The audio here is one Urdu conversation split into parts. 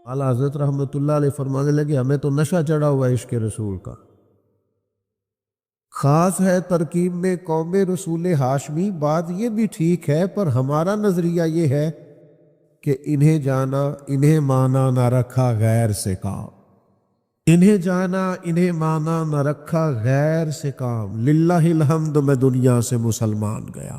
اعلیٰ حضرت رحمۃ اللہ علیہ فرمانے لگے ہمیں تو نشہ چڑھا ہوا ہے عشق رسول کا، خاص ہے ترکیب میں قوم رسول ہاشمی، بات یہ بھی ٹھیک ہے پر ہمارا نظریہ یہ ہے کہ انہیں جانا انہیں مانا نہ رکھا غیر سے کام، انہیں جانا انہیں مانا نہ رکھا غیر سے کام، للہ الحمد میں دنیا سے مسلمان گیا،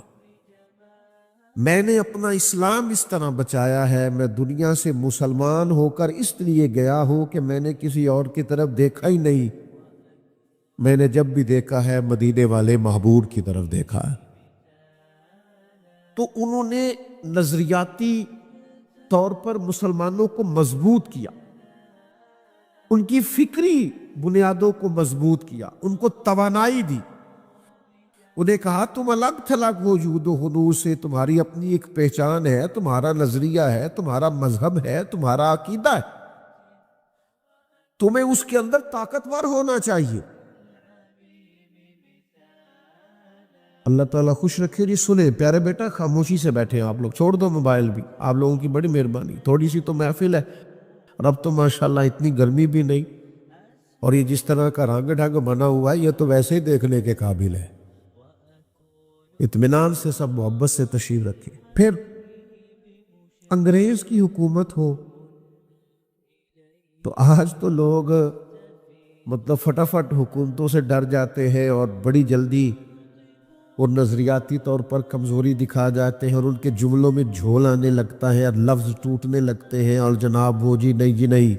میں نے اپنا اسلام اس طرح بچایا ہے، میں دنیا سے مسلمان ہو کر اس لیے گیا ہوں کہ میں نے کسی اور کی طرف دیکھا ہی نہیں، میں نے جب بھی دیکھا ہے مدینے والے محبوب کی طرف دیکھا ہے۔ تو انہوں نے نظریاتی طور پر مسلمانوں کو مضبوط کیا، ان کی فکری بنیادوں کو مضبوط کیا، ان کو توانائی دی، انہیں کہا تم الگ تھلگ وجود و حضور سے، تمہاری اپنی ایک پہچان ہے، تمہارا نظریہ ہے، تمہارا مذہب ہے، تمہارا عقیدہ ہے، تمہیں اس کے اندر طاقتور ہونا چاہیے۔ اللہ تعالیٰ خوش رکھے جی۔ سنیں پیارے بیٹا، خاموشی سے بیٹھے ہیں آپ لوگ، چھوڑ دو موبائل بھی، آپ لوگوں کی بڑی مہربانی، تھوڑی سی تو محفل ہے، اور اب تو ماشاءاللہ اتنی گرمی بھی نہیں، اور یہ جس طرح کا رنگ ڈھنگ بنا ہوا ہے یہ تو ویسے ہی دیکھنے کے قابل ہے۔ اطمینان سے سب محبت سے تشریف رکھیں۔ پھر انگریز کی حکومت ہو تو آج تو لوگ مطلب فٹافٹ حکومتوں سے ڈر جاتے ہیں اور بڑی جلدی اور نظریاتی طور پر کمزوری دکھا جاتے ہیں، اور ان کے جملوں میں جھول آنے لگتا ہے اور لفظ ٹوٹنے لگتے ہیں، اور جناب وہ جی نہیں،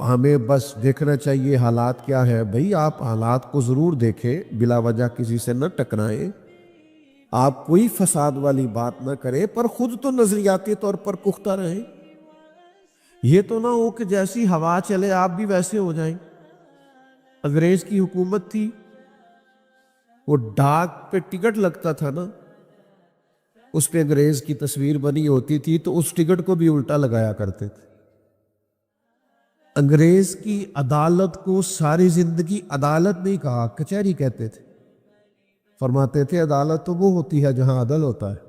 ہمیں بس دیکھنا چاہیے حالات کیا ہے۔ بھئی آپ حالات کو ضرور دیکھیں، بلا وجہ کسی سے نہ ٹکرائیں، آپ کوئی فساد والی بات نہ کریں، پر خود تو نظریاتی طور پر پختہ رہیں، یہ تو نہ ہو کہ جیسی ہوا چلے آپ بھی ویسے ہو جائیں۔ انگریز کی حکومت تھی، وہ ڈاک پہ ٹکٹ لگتا تھا نا، اس پہ انگریز کی تصویر بنی ہوتی تھی، تو اس ٹکٹ کو بھی الٹا لگایا کرتے تھے۔ انگریز کی عدالت کو ساری زندگی عدالت نہیں کہا، کچہری کہتے تھے، فرماتے تھے عدالت تو وہ ہوتی ہے جہاں عدل ہوتا ہے،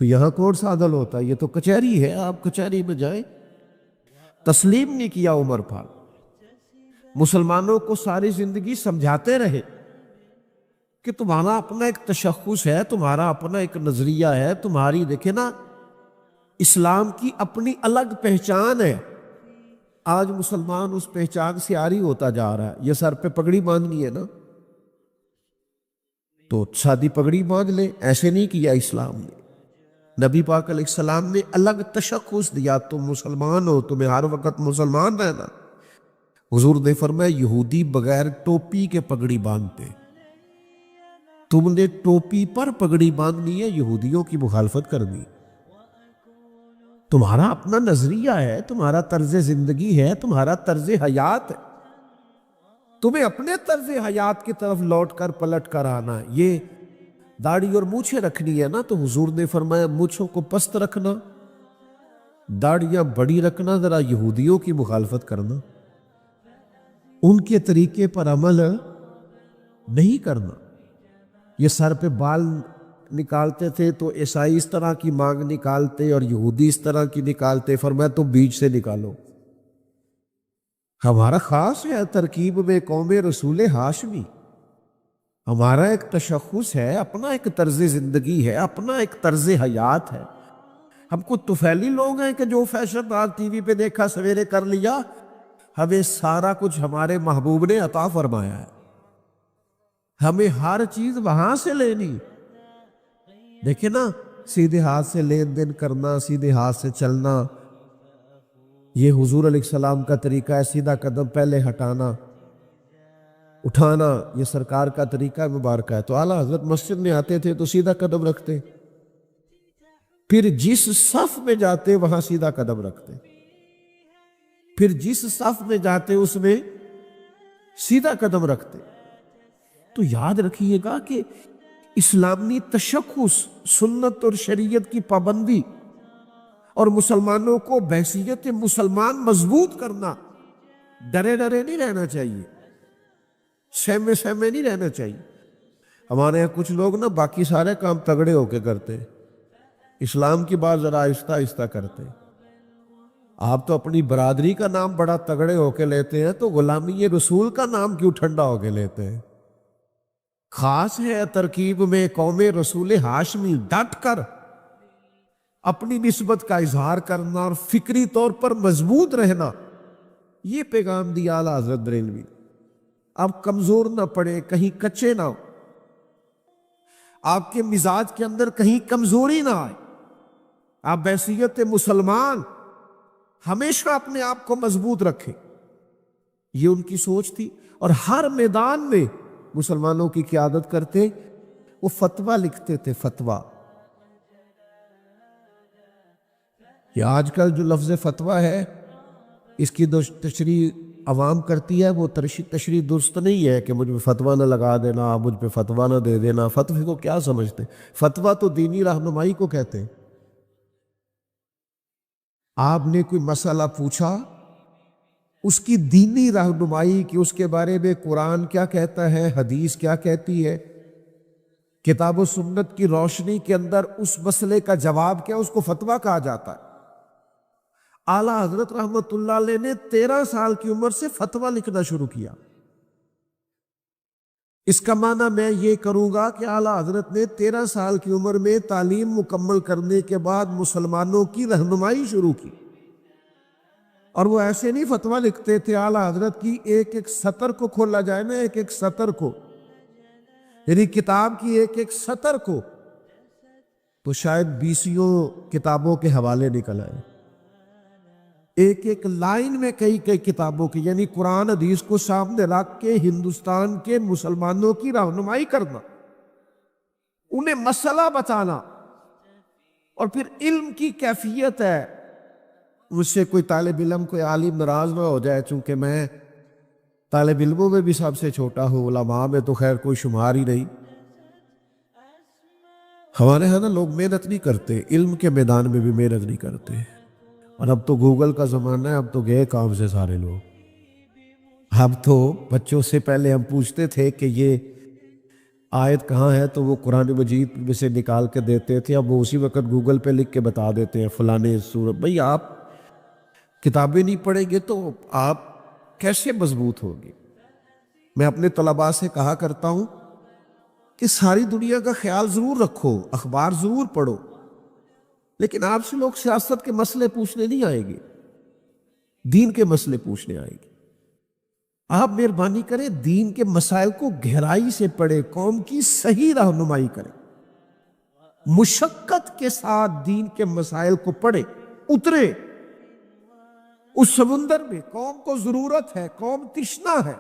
تو یہاں کون سا عدل ہوتا ہے، یہ تو کچہری ہے، آپ کچہری میں جائیں۔ تسلیم نہیں کیا عمر پھال، مسلمانوں کو ساری زندگی سمجھاتے رہے کہ تمہارا اپنا ایک تشخص ہے، تمہارا اپنا ایک نظریہ ہے، تمہاری دیکھیں نا اسلام کی اپنی الگ پہچان ہے۔ آج مسلمان اس پہچان سے عاری ہوتا جا رہا ہے۔ یہ سر پہ پگڑی باندھنی ہے نا، تو سادی پگڑی باندھ لے، ایسے نہیں کیا اسلام نے۔ نبی پاک علیہ السلام نے الگ تشخص دیا، تم مسلمان ہو، تمہیں ہر وقت مسلمان رہنا۔ حضور نے فرمایا یہودی بغیر ٹوپی کے پگڑی باندھتے، تم نے ٹوپی پر پگڑی باندھنی ہے، یہودیوں کی مخالفت کرنی۔ تمہارا اپنا نظریہ ہے، تمہارا طرز زندگی ہے، تمہارا طرز حیات ہے، تمہیں اپنے طرز حیات کی طرف لوٹ کر پلٹ کر آنا ہے۔ یہ داڑھی اور مونچھیں رکھنی ہے نا، تو حضور نے فرمایا مونچھوں کو پست رکھنا، داڑھیاں بڑی رکھنا، ذرا یہودیوں کی مخالفت کرنا، ان کے طریقے پر عمل نہیں کرنا۔ یہ سر پہ بال نکالتے تھے تو عیسائی اس طرح کی مانگ نکالتے اور یہودی اس طرح کی نکالتے، فرمایا تو بیچ سے نکالو۔ ہمارا خاص ہے ترکیب میں قوم رسول ہاشمی، ہمارا ایک تشخص ہے، اپنا ایک طرز زندگی ہے، اپنا ایک طرز حیات ہے۔ ہم کو طفیلی لوگ ہیں کہ جو فیشن آج ٹی وی پہ دیکھا سویرے کر لیا، ہمیں سارا کچھ ہمارے محبوب نے عطا فرمایا ہے، ہمیں ہر چیز وہاں سے لینی۔ دیکھیں نا، سیدھے ہاتھ سے لین دین کرنا، سیدھے ہاتھ سے چلنا، یہ حضور علیہ السلام کا طریقہ ہے۔ سیدھا قدم پہلے ہٹانا، اٹھانا، یہ سرکار کا طریقہ مبارکہ ہے۔ تو اعلیٰ حضرت مسجد میں آتے تھے تو سیدھا قدم رکھتے، پھر جس صف میں جاتے وہاں سیدھا قدم رکھتے، پھر جس صف میں جاتے اس میں سیدھا قدم رکھتے۔ تو یاد رکھیے گا کہ اسلامی تشخص، سنت اور شریعت کی پابندی اور مسلمانوں کو بحیثیت مسلمان مضبوط کرنا، ڈرے ڈرے نہیں رہنا چاہیے، سہمے سہمے نہیں رہنا چاہیے۔ ہمارے یہاں کچھ لوگ نا باقی سارے کام تگڑے ہو کے کرتے، اسلام کی بات ذرا آہستہ آہستہ کرتے، آپ تو اپنی برادری کا نام بڑا تگڑے ہو کے لیتے ہیں، تو غلامی رسول کا نام کیوں ٹھنڈا ہو کے لیتے ہیں؟ خاص ہے ترکیب میں قوم رسول ہاشمی، ڈٹ کر اپنی نسبت کا اظہار کرنا اور فکری طور پر مضبوط رہنا، یہ پیغام دیا اعلیٰ حضرت بریلوی۔ آپ کمزور نہ پڑے، کہیں کچے نہ ہو، آپ کے مزاج کے اندر کہیں کمزوری نہ آئے، آپ بحیثیت مسلمان ہمیشہ اپنے آپ کو مضبوط رکھیں، یہ ان کی سوچ تھی۔ اور ہر میدان میں مسلمانوں کی قیادت کرتے، وہ فتویٰ لکھتے تھے، فتویٰ۔ یہ آج کل جو لفظ فتویٰ ہے، اس کی تشریح عوام کرتی ہے، وہ تشریح درست نہیں ہے کہ مجھ پہ فتویٰ نہ لگا دینا، مجھ پہ فتویٰ نہ دے دینا۔ فتوی کو کیا سمجھتے؟ فتویٰ تو دینی رہنمائی کو کہتے ہیں۔ آپ نے کوئی مسئلہ پوچھا، اس کی دینی رہنمائی کی، اس کے بارے میں قرآن کیا کہتا ہے، حدیث کیا کہتی ہے، کتاب و سنت کی روشنی کے اندر اس مسئلے کا جواب کیا، اس کو فتویٰ کہا جاتا ہے۔ اعلیٰ حضرت رحمت اللہ علیہ نے 13 سال کی عمر سے فتویٰ لکھنا شروع کیا۔ اس کا معنی میں یہ کروں گا کہ اعلیٰ حضرت نے 13 سال کی عمر میں تعلیم مکمل کرنے کے بعد مسلمانوں کی رہنمائی شروع کی۔ اور وہ ایسے نہیں فتویٰ لکھتے تھے، اعلیٰ حضرت کی ایک ایک سطر کو کھولا جائے نا، ایک ایک سطر کو، یعنی کتاب کی ایک ایک سطر کو، تو شاید 20 کتابوں کے حوالے نکل آئے۔ ایک ایک لائن میں کئی کئی کتابوں کی، یعنی قرآن حدیث کو سامنے رکھ کے ہندوستان کے مسلمانوں کی رہنمائی کرنا، انہیں مسئلہ بتانا۔ اور پھر علم کی کیفیت ہے، مجھ سے کوئی طالب علم، کوئی عالم ناراض نہ ہو جائے، چونکہ میں طالب علموں میں بھی سب سے چھوٹا ہوں، علماء میں تو خیر کوئی شمار ہی نہیں۔ ہمارے ہاں نا لوگ محنت نہیں کرتے، علم کے میدان میں بھی محنت نہیں کرتے۔ اور اب تو گوگل کا زمانہ ہے، اب تو گئے کام سے سارے لوگ۔ اب تو بچوں سے پہلے ہم پوچھتے تھے کہ یہ آیت کہاں ہے، تو وہ قرآن مجید میں سے نکال کے دیتے تھے، اب وہ اسی وقت گوگل پہ لکھ کے بتا دیتے ہیں فلانے سورت۔ بھئی آپ کتابیں نہیں پڑھیں گے تو آپ کیسے مضبوط ہوگے؟ میں اپنے طلباء سے کہا کرتا ہوں کہ ساری دنیا کا خیال ضرور رکھو، اخبار ضرور پڑھو، لیکن آپ سے لوگ سیاست کے مسئلے پوچھنے نہیں آئیں گے، دین کے مسئلے پوچھنے آئیں گے۔ آپ مہربانی کریں دین کے مسائل کو گہرائی سے پڑھیں، قوم کی صحیح رہنمائی کریں، مشقت کے ساتھ دین کے مسائل کو پڑھیں، اترے اس سمندر میں۔ قوم کو ضرورت ہے، قوم تشنا ہے،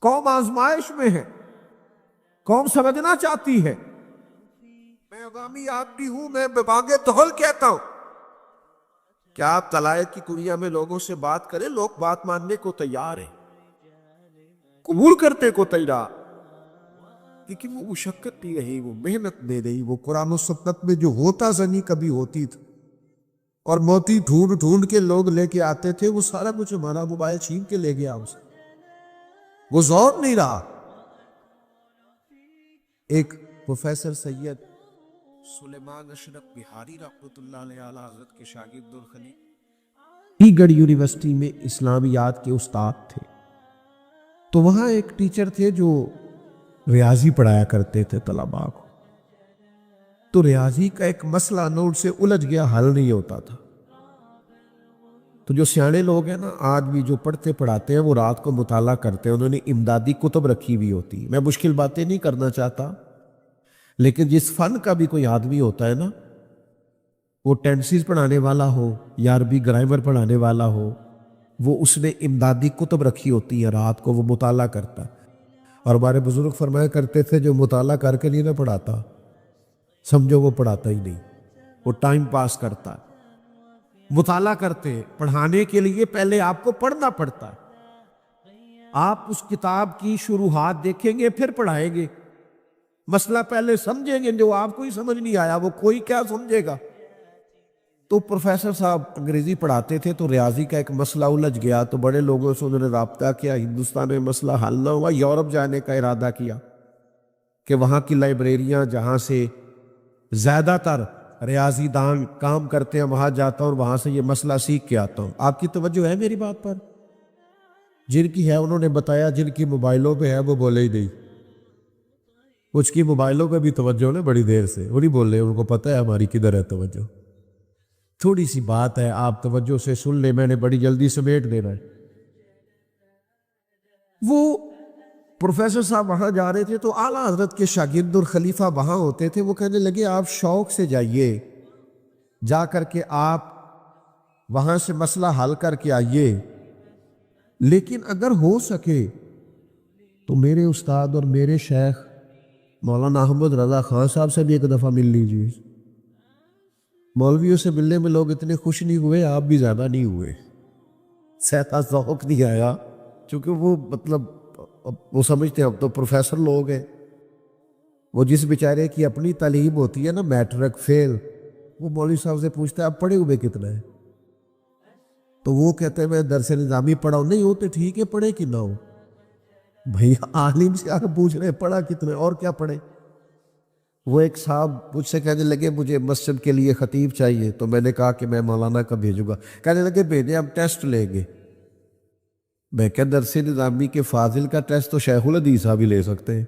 قوم آزمائش میں ہے، قوم سمجھنا چاہتی ہے۔ میں عوامی آدمی ہوں، میں ببانگ دہل کہتا ہوں کہ آپ طلائع کی دنیا میں لوگوں سے بات کریں، لوگ بات ماننے کو تیار ہیں، قبول کرنے کو تیار، لیکن وہ مشقت نہیں رہی، وہ محنت نہیں رہی، وہ قرآن و سنت میں جو ہوتا زنی کبھی ہوتی تھی، اور موتی ڈھونڈ ڈھونڈ کے لوگ لے کے آتے تھے، وہ سارا کچھ ہمارا موبائل چھین کے لے گیا اسے، وہ ذوق نہیں رہا۔ ایک پروفیسر سید سلیمان اشرف بہاری رحمۃ اللہ علیہ، اعلیٰ حضرت کے شاگرد الخلیل، علی گڑھ یونیورسٹی میں اسلامیات کے استاد تھے۔ تو وہاں ایک ٹیچر تھے جو ریاضی پڑھایا کرتے تھے طلباء کو۔ تو ریاضی کا ایک مسئلہ نوٹ سے الجھ گیا، حل نہیں ہوتا تھا۔ تو جو سیانے لوگ ہیں نا، آج بھی جو پڑھتے پڑھاتے ہیں، وہ رات کو مطالعہ کرتے ہیں، انہوں نے امدادی کتب رکھی ہوئی ہوتی۔ میں مشکل باتیں نہیں کرنا چاہتا، لیکن جس فن کا بھی کوئی آدمی ہوتا ہے نا، وہ ٹینسز پڑھانے والا ہو یا عربی گرامر پڑھانے والا ہو، وہ اس نے امدادی کتب رکھی ہوتی ہے، رات کو وہ مطالعہ کرتا۔ اور ہمارے بزرگ فرمایا کرتے تھے جو مطالعہ کر کے نہیں نہ پڑھاتا، سمجھو وہ پڑھاتا ہی نہیں، وہ ٹائم پاس کرتا ہے۔ مطالعہ کرتے، پڑھانے کے لیے پہلے آپ کو پڑھنا پڑتا ہے۔ آپ اس کتاب کی شروحات دیکھیں گے، پھر پڑھائیں گے۔ مسئلہ پہلے سمجھیں گے، جو آپ کو ہی سمجھ نہیں آیا وہ کوئی کیا سمجھے گا۔ تو پروفیسر صاحب انگریزی پڑھاتے تھے، تو ریاضی کا ایک مسئلہ الجھ گیا، تو بڑے لوگوں سے انہوں نے رابطہ کیا، ہندوستان میں مسئلہ حل نہ ہوا، یورپ جانے کا ارادہ کیا کہ وہاں کی لائبریریاں جہاں سے زیادہ تر ریاضی دان کام کرتے ہیں وہاں جاتا ہوں اور وہاں سے یہ مسئلہ سیکھ کے آتا ہوں. آپ کی توجہ ہے میری بات پر؟ جن کی ہے انہوں نے بتایا، جن کی موبائلوں پہ ہے وہ بولے ہی نہیں. کچھ کی موبائلوں پہ بھی توجہ ہے بڑی دیر سے، وہ نہیں بول رہے، ان کو پتہ ہے ہماری کدھر ہے توجہ. تھوڑی سی بات ہے، آپ توجہ سے سن لیں، میں نے بڑی جلدی سمیٹ دینا ہے. وہ پروفیسر صاحب وہاں جا رہے تھے تو اعلیٰ حضرت کے شاگرد اور خلیفہ وہاں ہوتے تھے. وہ کہنے لگے آپ شوق سے جائیے، جا کر کے آپ وہاں سے مسئلہ حل کر کے آئیے، لیکن اگر ہو سکے تو میرے استاد اور میرے شیخ مولانا احمد رضا خان صاحب سے بھی ایک دفعہ مل لیجیے. مولویوں سے ملنے میں لوگ اتنے خوش نہیں ہوئے، آپ بھی زیادہ نہیں ہوئے، سہتا ذوق نہیں آیا، چونکہ وہ مطلب وہ سمجھتے ہیں اب تو پروفیسر لوگ ہیں. وہ جس بیچارے کی اپنی تعلیم ہوتی ہے نا میٹرک فیل، وہ مولوی صاحب سے پوچھتا ہے آپ پڑھے ہوئے کتنا ہے، تو وہ کہتے ہیں میں درس نظامی پڑھا ہوں. نہیں ہوتے ٹھیک ہے، پڑھے کہ نہ ہو، بھئی عالم سے آگے پوچھ رہے پڑھا کتنا ہے اور کیا پڑھے. وہ ایک صاحب مجھ سے کہنے لگے مجھے مسجد کے لیے خطیب چاہیے، تو میں نے کہا کہ میں مولانا کا بھیجوں گا. کہنے لگے بھیجیں، ہم ٹیسٹ لیں گے. میں کہ درس نظامی کے فاضل کا ٹیسٹ تو شیخ الحدیث صاحب ہی لے سکتے ہیں،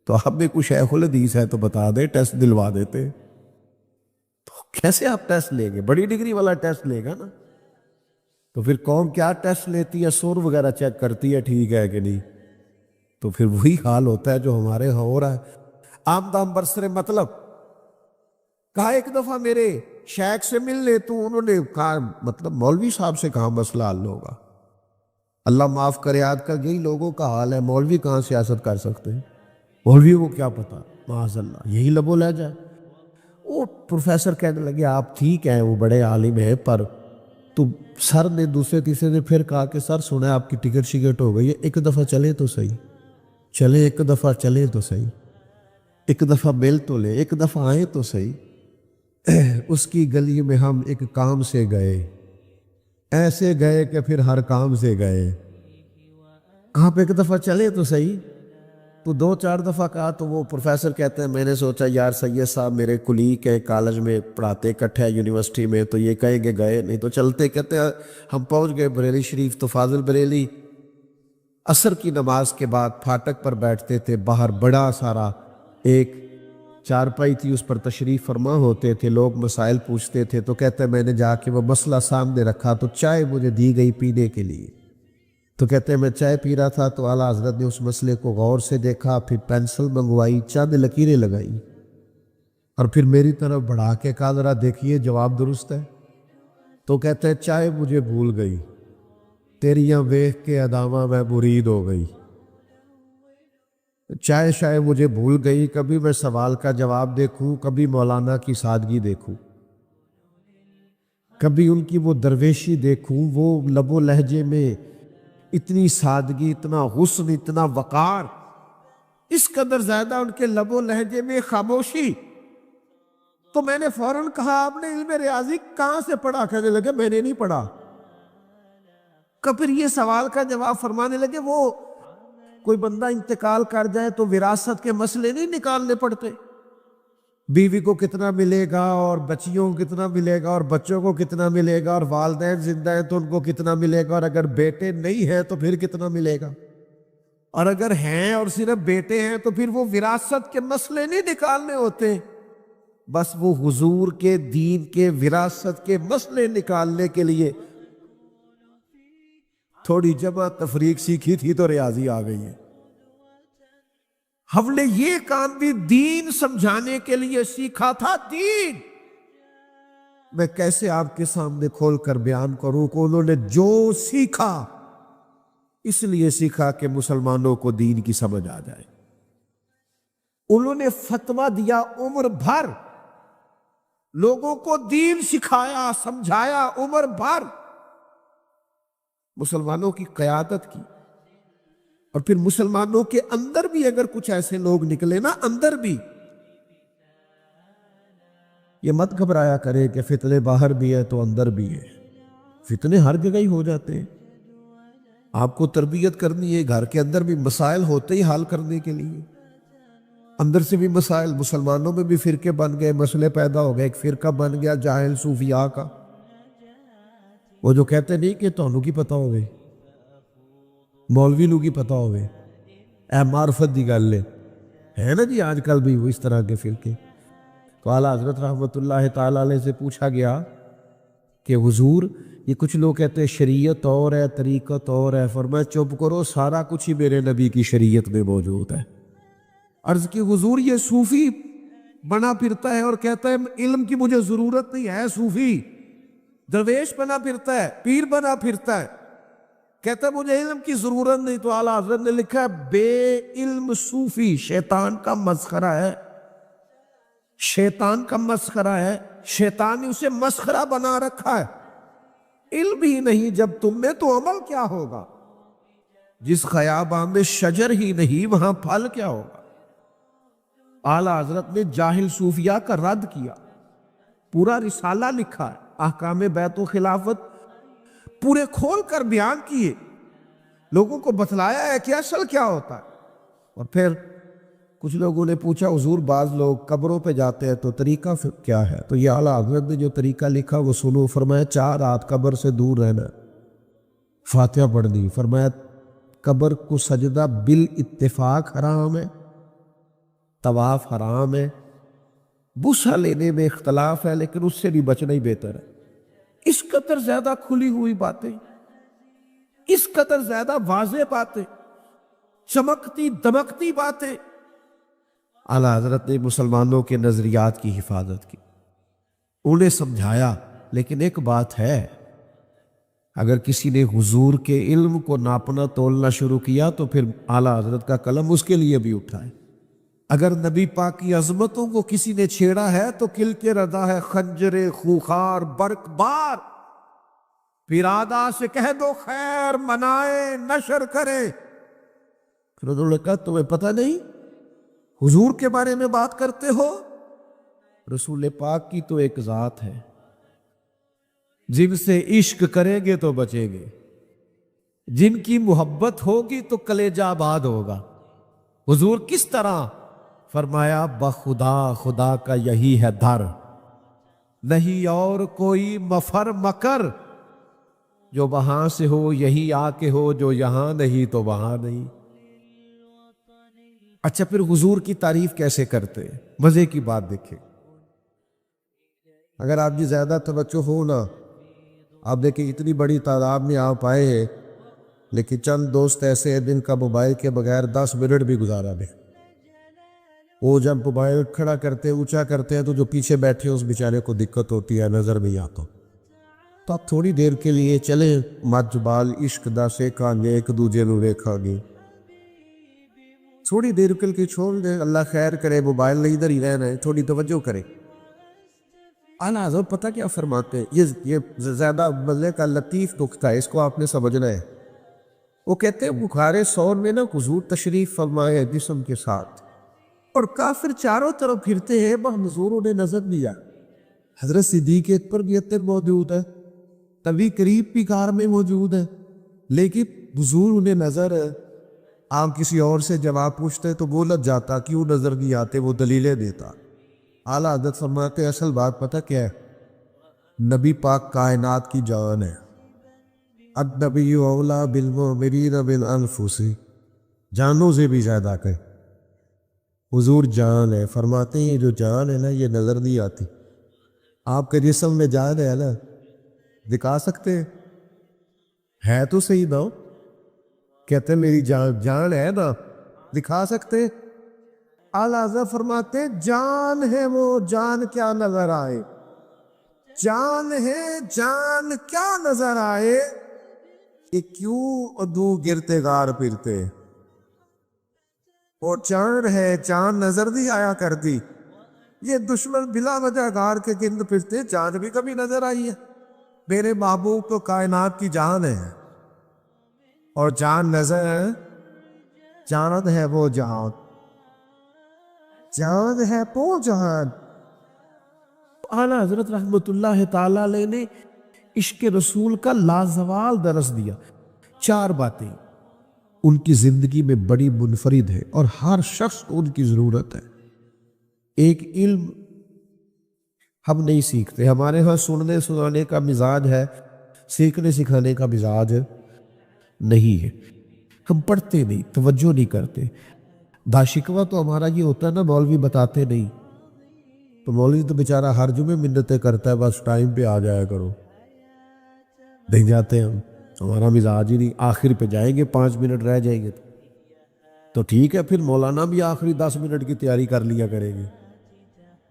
تو آپ میں کوئی شیخ الحدیث ہے تو بتا دیں، ٹیسٹ دلوا دیتے. تو کیسے آپ ٹیسٹ لیں گے؟ بڑی ڈگری والا ٹیسٹ لے گا نا. تو پھر قوم کیا ٹیسٹ لیتی ہے؟ سور وغیرہ چیک کرتی ہے ٹھیک ہے کہ نہیں. تو پھر وہی حال ہوتا ہے جو ہمارے ہاں ہو رہا ہے. آمدام برسر مطلب کہا ایک دفعہ میرے شیخ سے مل لے، تو انہوں نے کہا مطلب مولوی صاحب سے کہاں مسئلہ حل ہوگا. اللہ معاف کرے، آج کل یہی لوگوں کا حال ہے، مولوی کہاں سیاست کر سکتے ہیں، مولوی کو کیا پتا، معاذ اللہ یہی لبو لہ جائے. وہ پروفیسر کہنے لگے آپ ٹھیک ہیں، وہ بڑے عالم ہیں، پر تو سر نے دوسرے تیسرے نے پھر کہا کہ سر سنا ہے آپ کی ٹکٹ شکٹ ہو گئی ہے، ایک دفعہ چلے تو صحیح، چلے ایک دفعہ چلے تو صحیح، ایک دفعہ مل تو لے، ایک دفعہ آئے تو صحیح. اس کی گلی میں ہم ایک کام سے گئے، ایسے گئے کہ پھر ہر کام سے گئے. آپ ایک دفعہ چلے تو صحیح. تو دو چار دفعہ کہا تو وہ پروفیسر کہتے ہیں میں نے سوچا یار سید صاحب میرے کلیگ ہے، کالج میں پڑھاتے اکٹھے یونیورسٹی میں، تو یہ کہیں گے گئے نہیں تو چلتے. کہتے ہیں ہم پہنچ گئے بریلی شریف، تو فاضل بریلی عصر کی نماز کے بعد پھاٹک پر بیٹھتے تھے. باہر بڑا سارا ایک چارپائی تھی، اس پر تشریف فرما ہوتے تھے، لوگ مسائل پوچھتے تھے. تو کہتے ہیں میں نے جا کے وہ مسئلہ سامنے رکھا تو چائے مجھے دی گئی پینے کے لیے. تو کہتے ہیں میں چائے پی رہا تھا تو اعلیٰ حضرت نے اس مسئلے کو غور سے دیکھا، پھر پینسل منگوائی، چند لکیریں لگائی اور پھر میری طرف بڑھا کے کہا ذرا دیکھیے جواب درست ہے. تو کہتے ہیں چائے مجھے بھول گئی، تیریاں ویکھ کے ادامہ میں مرید ہو گئی. چائے شائے مجھے بھول گئی، کبھی میں سوال کا جواب دیکھوں، کبھی مولانا کی سادگی دیکھوں، کبھی ان کی وہ درویشی دیکھوں، وہ لب و لہجے میں اتنی سادگی، اتنا حسن، اتنا وقار، اس قدر زیادہ ان کے لب و لہجے میں خاموشی. تو میں نے فوراً کہا آپ نے علم ریاضی کہاں سے پڑھا؟ کہنے لگے میں نے نہیں پڑھا. پھر یہ سوال کا جواب فرمانے لگے وہ کوئی بندہ انتقال کر جائے تو وراثت کے مسئلے نہیں نکالنے پڑتے، بیوی کو کتنا ملے گا اور بچیوں کو کتنا ملے گا اور بچوں کو کتنا ملے گا، اور والدین زندہ ہیں تو ان کو کتنا ملے گا، اور اگر بیٹے نہیں ہیں تو پھر کتنا ملے گا، اور اگر ہیں اور صرف بیٹے ہیں تو پھر وہ وراثت کے مسئلے نہیں نکالنے ہوتے، بس وہ حضور کے دین کے وراثت کے مسئلے نکالنے کے لیے تھوڑی جمع تفریق سیکھی تھی تو ریاضی آ گئی ہے. ہم نے یہ کام بھی دین سمجھانے کے لیے سیکھا تھا. دین میں کیسے آپ کے سامنے کھول کر بیان کروں کہ انہوں نے جو سیکھا اس لیے سیکھا کہ مسلمانوں کو دین کی سمجھ آ جائے. انہوں نے فتویٰ دیا عمر بھر، لوگوں کو دین سکھایا، سمجھایا عمر بھر، مسلمانوں کی قیادت کی. اور پھر مسلمانوں کے اندر بھی اگر کچھ ایسے لوگ نکلے نا، اندر بھی، یہ مت گھبرایا کرے کہ فتنے باہر بھی ہے تو اندر بھی ہے. فتنے ہر جگہ ہی ہو جاتے ہیں. آپ کو تربیت کرنی ہے، گھر کے اندر بھی مسائل ہوتے ہی حل کرنے کے لیے. اندر سے بھی مسائل، مسلمانوں میں بھی فرقے بن گئے، مسئلے پیدا ہو گئے. ایک فرقہ بن گیا جاہل صوفیاء کا، وہ جو کہتے نہیں کہ تانوں کی پتہ ہوئے، مولوی لوگ کی پتہ ہوئے، اے معرفت دی گل ہے نا جی. آج کل بھی وہ اس طرح کے فرقے. تو اعلیٰ حضرت رحمۃ اللہ تعالیٰ علیہ سے پوچھا گیا کہ حضور یہ کچھ لوگ کہتے ہیں شریعت اور ہے، طریقت اور ہے. فرمایا چپ کرو، سارا کچھ ہی میرے نبی کی شریعت میں موجود ہے. عرض کی حضور یہ صوفی بنا پھرتا ہے اور کہتا ہے علم کی مجھے ضرورت نہیں ہے، صوفی درویش بنا پھرتا ہے، پیر بنا پھرتا ہے، کہتا ہے مجھے علم کی ضرورت نہیں. تو اعلیٰ حضرت نے لکھا ہے بے علم صوفی شیطان کا مسخرہ ہے، شیطان کا مسخرہ ہے. شیطان نے اسے مسخرہ بنا رکھا ہے. علم ہی نہیں جب تم میں تو عمل کیا ہوگا؟ جس خیاباں میں شجر ہی نہیں وہاں پھل کیا ہوگا؟ اعلیٰ حضرت نے جاہل صوفیاء کا رد کیا، پورا رسالہ لکھا ہے، احکام بیعت و خلافت پورے کھول کر بیان کیے، لوگوں کو بتلایا ہے کہ اصل کیا ہوتا ہے. اور پھر کچھ لوگوں نے پوچھا حضور بعض لوگ قبروں پہ جاتے ہیں تو طریقہ کیا ہے؟ تو یہ اعلیٰ حضرت نے جو طریقہ لکھا وہ سنو. فرمایا 4 رات قبر سے دور رہنا، فاتحہ پڑھنی. فرمایا قبر کو سجدہ بالاتفاق حرام ہے، طواف حرام ہے، بوسہ لینے میں اختلاف ہے لیکن اس سے بھی بچنا ہی بہتر ہے. اس قدر زیادہ کھلی ہوئی باتیں، اس قدر زیادہ واضح باتیں، چمکتی دمکتی باتیں. اعلیٰ حضرت نے مسلمانوں کے نظریات کی حفاظت کی، انہیں سمجھایا. لیکن ایک بات ہے، اگر کسی نے حضور کے علم کو ناپنا تولنا شروع کیا تو پھر اعلیٰ حضرت کا قلم اس کے لیے بھی اٹھائے. اگر نبی پاک کی عظمتوں کو کسی نے چھیڑا ہے تو کل کے ردا ہے خنجر خوخار برق بار. پھر آدھا سے کہہ دو خیر منائے نشر کرے. پھر انہوں نے کہا تمہیں پتہ نہیں حضور کے بارے میں بات کرتے ہو؟ رسول پاک کی تو ایک ذات ہے، جن سے عشق کریں گے تو بچیں گے، جن کی محبت ہوگی تو کلیجہ آباد ہوگا. حضور کس طرح؟ فرمایا بخدا خدا کا یہی ہے در، نہیں اور کوئی مفر مکر. جو وہاں سے ہو یہی آ کے ہو، جو یہاں نہیں تو وہاں نہیں. اچھا پھر حضور کی تعریف کیسے کرتے ہیں؟ مزے کی بات دیکھیں، اگر آپ کی زیادہ توجہ ہو نا، آپ دیکھیں اتنی بڑی تعداد میں آپ آئے ہیں لیکن چند دوست ایسے ہیں جن کا موبائل کے بغیر 10 منٹ بھی گزارا نہیں. وہ جب موبائل کھڑا کرتے اونچا کرتے ہیں تو جو پیچھے بیٹھے اس بیچارے کو دقت ہوتی ہے، نظر نہیں آتا. تو آپ تھوڑی دیر کے لیے چلیں، مت بال عشق دا سیکھا گے، ایک دوجے نو ویکھا گے، تھوڑی دیر کل کے چھوڑ دیں. اللہ خیر کرے، موبائل نہیں ادھر ہی رہنا ہے، تھوڑی توجہ کرے. اعلیٰ حضرت پتہ کیا فرماتے ہیں؟ یہ زیادہ مزے کا لطیف نکتہ ہے، اس کو آپ نے سمجھنا ہے. وہ کہتے ہیں بخارِ سور میں نا حضور تشریف فرمائے جسم کے ساتھ، اور کافر چاروں طرف پھرتے ہیں، حضور انہیں نظر دیا. حضرت صدیق اکبر بھی اتر موجود ہے، نبی قریب بھی کار میں موجود ہے، لیکن حضور انہیں نظر ہے. آپ کسی اور سے جواب پوچھتے تو بولت جاتا کیوں نظر نہیں آتے، وہ دلیلیں دیتا. اعلیٰ حضرت فرماتے اصل بات پتہ کیا ہے؟ نبی پاک کائنات کی جان ہے. النبی اولیٰ بالمؤمنین من انفسہم، جانوں سے بھی زیادہ کہ حضور جان ہے. فرماتے ہیں یہ جو جان ہے نا یہ نظر نہیں آتی. آپ کے جسم میں جان ہے نا، دکھا سکتے ہیں؟ ہے تو صحیح نا؟ کہتے ہیں میری جان ہے نا، دکھا سکتے؟ اعلیٰ حضرت فرماتے ہیں جان ہے وہ جان کیا نظر آئے، جان ہے جان کیا نظر آئے، کہ کیوں ادو گرتے گار پھرتے. اور جان ہے جان نظر نہیں آیا کرتی. یہ دشمن بلا وجہ گار کے گرد پھرتے، جان بھی کبھی نظر آئی ہے؟ میرے محبوب تو کائنات کی جان ہے، اور جان نظر ہے، جانت ہے وہ جہان، جان ہے وہ جہان. اعلیٰ حضرت رحمۃ اللہ تعالی علیہ نے عشق رسول کا لازوال درس دیا. 4 باتیں ان کی زندگی میں بڑی منفرد ہے اور ہر شخص کو ان کی ضرورت ہے. ایک علم ہم نہیں سیکھتے، ہمارے ہاں سننے سنانے کا مزاج ہے، سیکھنے سکھانے کا مزاج نہیں ہے، ہم پڑھتے نہیں، توجہ نہیں کرتے۔ داشکوہ تو ہمارا یہ ہوتا ہے نا، مولوی بتاتے نہیں، تو مولوی تو بیچارہ ہر جمعے منتیں کرتا ہے، بس ٹائم پہ آ جایا کرو، نہیں جاتے ہم، ہمارا مزاج ہی نہیں، آخر پہ جائیں گے 5 منٹ رہ جائیں گے تو ٹھیک ہے، پھر مولانا بھی آخری 10 منٹ کی تیاری کر لیا کریں گے۔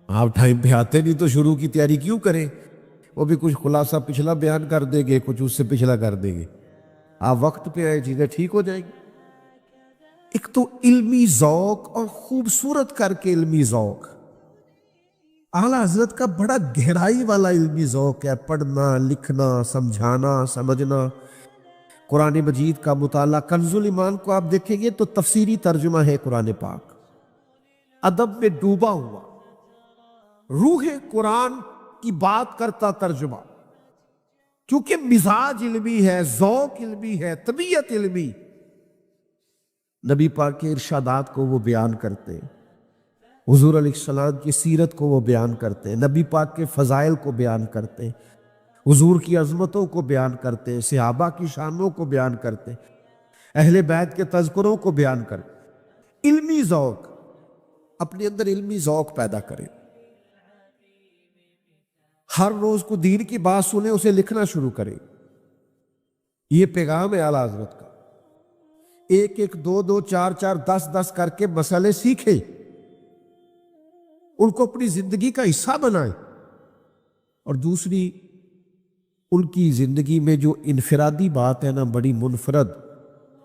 آپ ٹائم پہ آتے نہیں تو شروع کی تیاری کیوں کریں؟ وہ بھی کچھ خلاصہ پچھلا بیان کر دیں گے، کچھ اس سے پچھلا کر دیں گے، آپ وقت پہ آئے چیزیں ٹھیک ہو جائیں گی۔ ایک تو علمی ذوق، اور خوبصورت کر کے علمی ذوق، اعلیٰ حضرت کا بڑا گہرائی والا علمی ذوق ہے، پڑھنا لکھنا سمجھانا سمجھنا، قرآن مجید کا مطالعہ۔ کنز ایمان کو آپ دیکھیں گے تو تفسیری ترجمہ ہے قرآن پاک، ادب میں ڈوبا ہوا، روح قرآن کی بات کرتا ترجمہ، کیونکہ مزاج علمی ہے، ذوق علمی ہے، طبیعت علمی۔ نبی پاک کے ارشادات کو وہ بیان کرتے، حضور علیہ السلام کی سیرت کو وہ بیان کرتے، نبی پاک کے فضائل کو بیان کرتے، حضور کی عظمتوں کو بیان کرتے، صحابہ کی شانوں کو بیان کرتے، اہل بیت کے تذکروں کو بیان کرتے۔ علمی ذوق، اپنے اندر علمی ذوق پیدا کرے، ہر روز کو دین کی بات سنے، اسے لکھنا شروع کرے۔ یہ پیغام ہے اعلیٰ حضرت کا، ایک ایک دو دو چار چار 10 کر کے مسئلے سیکھے، ان کو اپنی زندگی کا حصہ بنائیں، اور دوسری ان کی زندگی میں جو انفرادی بات ہے نا، بڑی منفرد،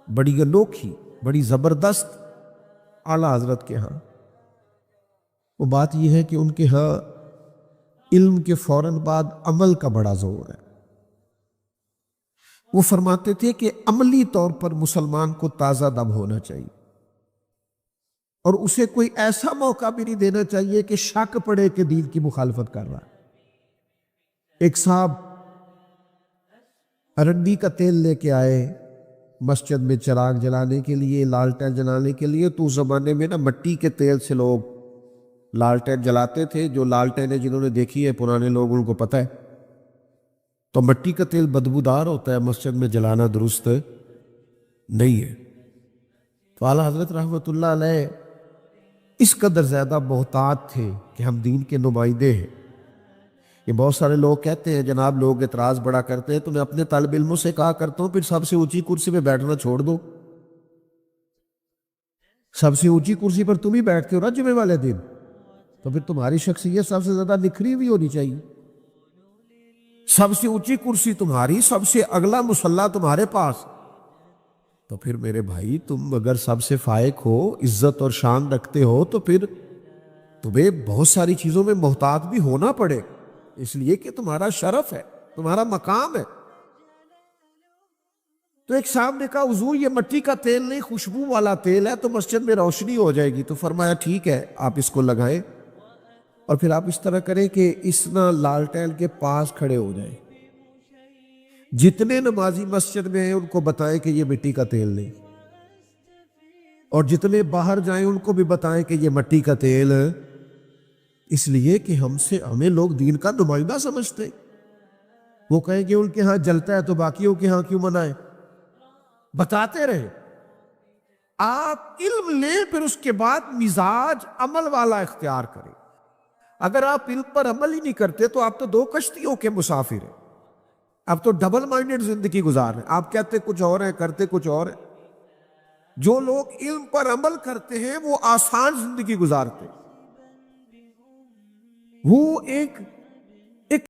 بڑی انوکھی، بڑی زبردست اعلیٰ حضرت کے ہاں، وہ بات یہ ہے کہ ان کے ہاں علم کے فوراً بعد عمل کا بڑا زور ہے۔ وہ فرماتے تھے کہ عملی طور پر مسلمان کو تازہ دم ہونا چاہیے، اور اسے کوئی ایسا موقع بھی نہیں دینا چاہیے کہ شک پڑے کہ دین کی مخالفت کر رہا ہے۔ ایک صاحب ارنڈی کا تیل لے کے آئے مسجد میں چراغ جلانے کے لیے، لالٹین جلانے کے لیے، تو اس زمانے میں نا مٹی کے تیل سے لوگ لالٹین جلاتے تھے۔ جو لالٹینیں جنہوں نے دیکھی ہے پرانے لوگ، ان کو پتہ ہے، تو مٹی کا تیل بدبودار ہوتا ہے، مسجد میں جلانا درست نہیں ہے۔ تو اعلیٰ حضرت رحمۃ اللہ علیہ اس قدر زیادہ محتاط تھے کہ ہم دین کے نمائندے ہیں۔ یہ بہت سارے لوگ کہتے ہیں جناب، لوگ اعتراض بڑا کرتے ہیں، تو میں اپنے طالب علموں سے کہا کرتا ہوں پھر سب سے اونچی کرسی پہ بیٹھنا چھوڑ دو، سب سے اونچی کرسی پر تم ہی بیٹھتے ہو نا جمعے والے دن، تو پھر تمہاری شخصیت سب سے زیادہ نکھری ہوئی ہونی چاہیے، سب سے اونچی کرسی تمہاری، سب سے اگلا مصلی تمہارے پاس، تو پھر میرے بھائی تم اگر سب سے فائق ہو، عزت اور شان رکھتے ہو، تو پھر تمہیں بہت ساری چیزوں میں محتاط بھی ہونا پڑے، اس لیے کہ تمہارا شرف ہے، تمہارا مقام ہے۔ تو ایک صاحب نے کہا حضور یہ مٹی کا تیل نہیں، خوشبو والا تیل ہے، تو مسجد میں روشنی ہو جائے گی۔ تو فرمایا ٹھیک ہے، آپ اس کو لگائیں، اور پھر آپ اس طرح کریں کہ اس نہ لالٹین کے پاس کھڑے ہو جائیں، جتنے نمازی مسجد میں ہیں ان کو بتائیں کہ یہ مٹی کا تیل نہیں، اور جتنے باہر جائیں ان کو بھی بتائیں کہ یہ مٹی کا تیل، اس لیے کہ ہمیں لوگ دین کا نمائندہ سمجھتے ہیں۔ وہ کہیں کہ ان کے ہاں جلتا ہے تو باقیوں کے ہاں کیوں منائیں؟ بتاتے رہے، آپ علم لیں، پھر اس کے بعد مزاج عمل والا اختیار کریں۔ اگر آپ علم پر عمل ہی نہیں کرتے تو آپ تو 2 کشتیوں کے مسافر ہیں، آپ تو ڈبل مائنڈڈ زندگی گزار رہے ہیں، آپ کہتے کچھ اور ہیں، کرتے کچھ اور ہیں۔ جو لوگ علم پر عمل کرتے ہیں وہ آسان زندگی گزارتے ہیں، وہ ایک